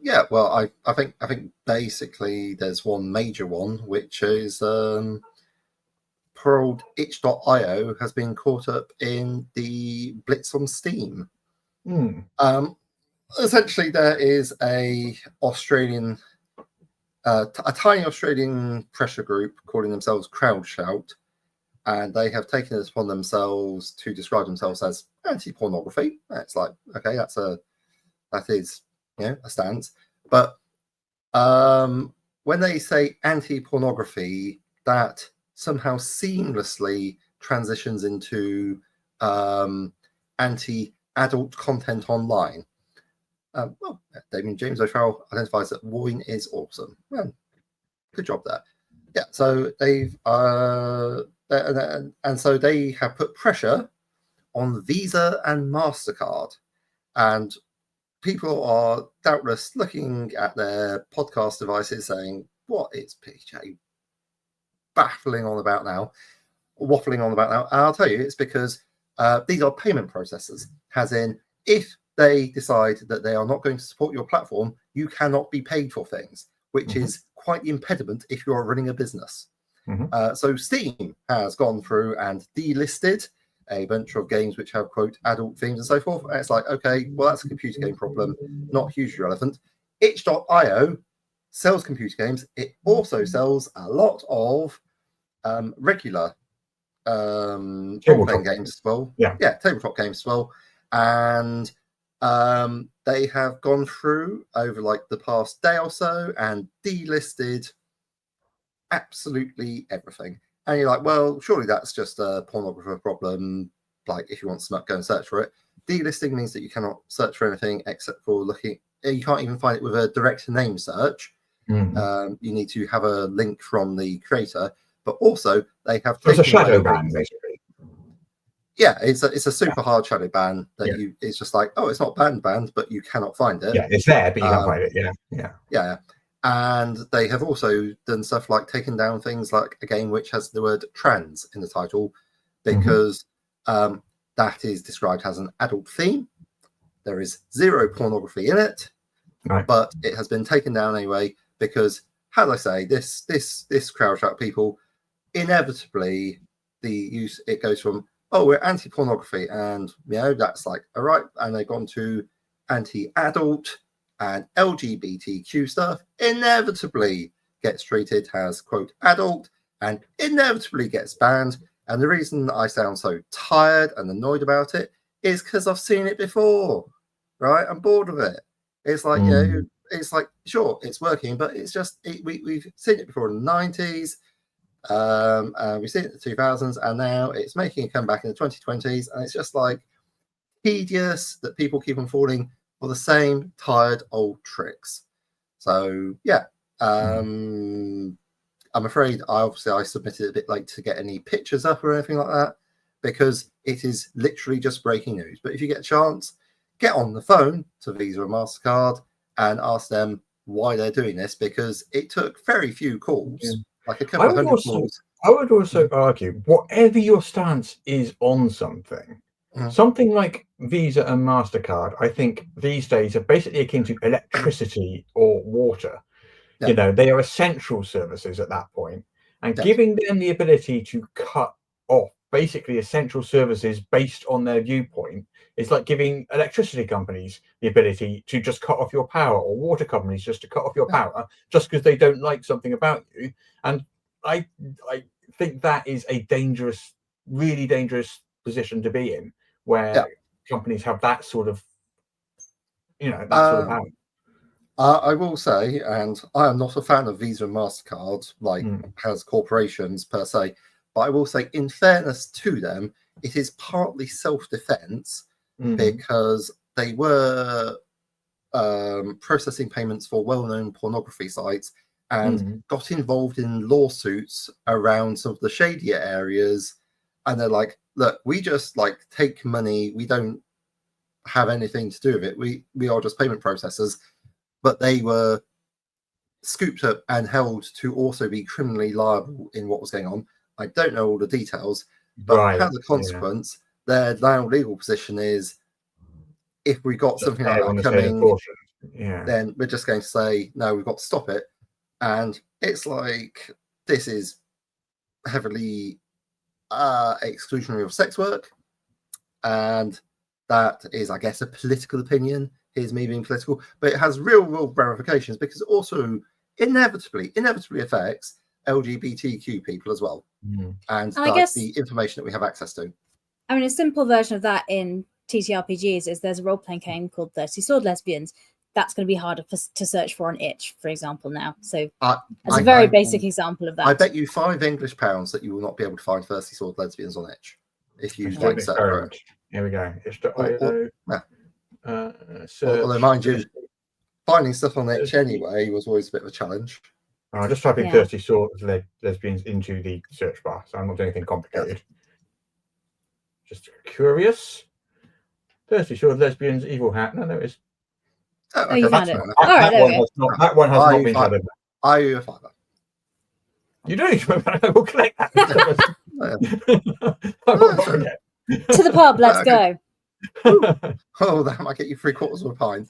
Yeah, well, I think basically there's one major one, which is poor old itch.io has been caught up in the blitz on Steam. Essentially, there is a Australian, a tiny Australian pressure group calling themselves Crowdshout, and they have taken it upon themselves to describe themselves as anti-pornography. It's like, okay, that is, a stance. But when they say anti-pornography, that somehow seamlessly transitions into anti-adult content online. Well, Damien James O'Farrell identifies that wine is awesome. Well, good job there. Yeah, so they've and so they have put pressure on Visa and Mastercard, and people are doubtless looking at their podcast devices saying, "What is PJ waffling on about now?" And I'll tell you, it's because these are payment processors, as in, if they decide that they are not going to support your platform, you cannot be paid for things, which is quite the impediment if you are running a business. So Steam has gone through and delisted a bunch of games which have, quote, adult themes and so forth. And it's like, okay, well, that's a computer game problem, not hugely relevant. Itch.io sells computer games. It also sells a lot of regular role-playing games as well. Yeah, tabletop games as well. And they have gone through over like the past day or so and delisted absolutely everything. And you're like, well, surely that's just a pornographer problem. Like, if you want smut, go and search for it. Delisting means that you cannot search for anything except for looking. You can't even find it with a direct name search. You need to have a link from the creator. But also, they have taken a shadow ban, basically. Yeah, it's a super hard shadow ban that it's just like, oh, it's not banned, but you cannot find it. Yeah, it's there, but you can't find it. Yeah. And they have also done stuff like taken down things like a game which has the word trans in the title, because that is described as an adult theme. There is zero pornography in it, but it has been taken down anyway because, how do I say, this Crowdshout people, inevitably it goes from, oh, we're anti-pornography, and that's like, all right, and they've gone to anti-adult, and LGBTQ stuff inevitably gets treated as, quote, adult, and inevitably gets banned. And the reason I sound so tired and annoyed about it is because I've seen it before, right? I'm bored of it. It's like, it's like, sure, it's working, but it's just, we've seen it before in the 90s. We've seen it in the 2000s, and now it's making a comeback in the 2020s, and it's just like tedious that people keep on falling for the same tired old tricks. So I'm afraid I submitted a bit late to get any pictures up or anything like that, because it is literally just breaking news. But if you get a chance, get on the phone to Visa and Mastercard and ask them why they're doing this, because it took very few calls. Like a couple of hundred calls. I would also argue, whatever your stance is on something, something like Visa and MasterCard, I think these days are basically akin to electricity or water. They are essential services at that point, and giving them the ability to cut off basically essential services based on their viewpoint is like giving electricity companies the ability to just cut off your power, or water companies just to cut off your power just because they don't like something about you. And I think that is a dangerous, really dangerous position to be in, where companies have that sort of, that sort of power. I will say, and I am not a fan of Visa and MasterCard, as corporations per se, but I will say, in fairness to them, it is partly self-defense, because they were processing payments for well-known pornography sites and got involved in lawsuits around some of the shadier areas. And they're like, look, we just take money. We don't have anything to do with it. We are just payment processors. But they were scooped up and held to also be criminally liable in what was going on. I don't know all the details, but as a consequence, their now legal position is, if we got something like that coming, then we're just going to say, no, we've got to stop it. And it's like, this is heavily exclusionary of sex work. And that is, I guess, a political opinion. Here's me being political. But it has real ramifications because it also inevitably affects LGBTQ people as well. And I guess the information that we have access to. I mean, a simple version of that in TTRPGs is there's a role-playing game called 30 Sword Lesbians. That's going to be harder to search for on itch, for example, now. So as a very basic example of that. I bet you £5 that you will not be able to find 30 Sword Lesbians on itch if you like search for it. Here we go. Although, mind you, finding stuff on itch anyway was always a bit of a challenge. I'll just type in 30 Sword Lesbians into the search bar, so I'm not doing anything complicated. Just curious. 30 Sword Lesbians, evil hat. No, there is. Oh, you found it. That one has not been shadowed. I find that. You don't need to remember. I will collect that. To the pub, let's go. Oh, that might get you 3/4 of a pint.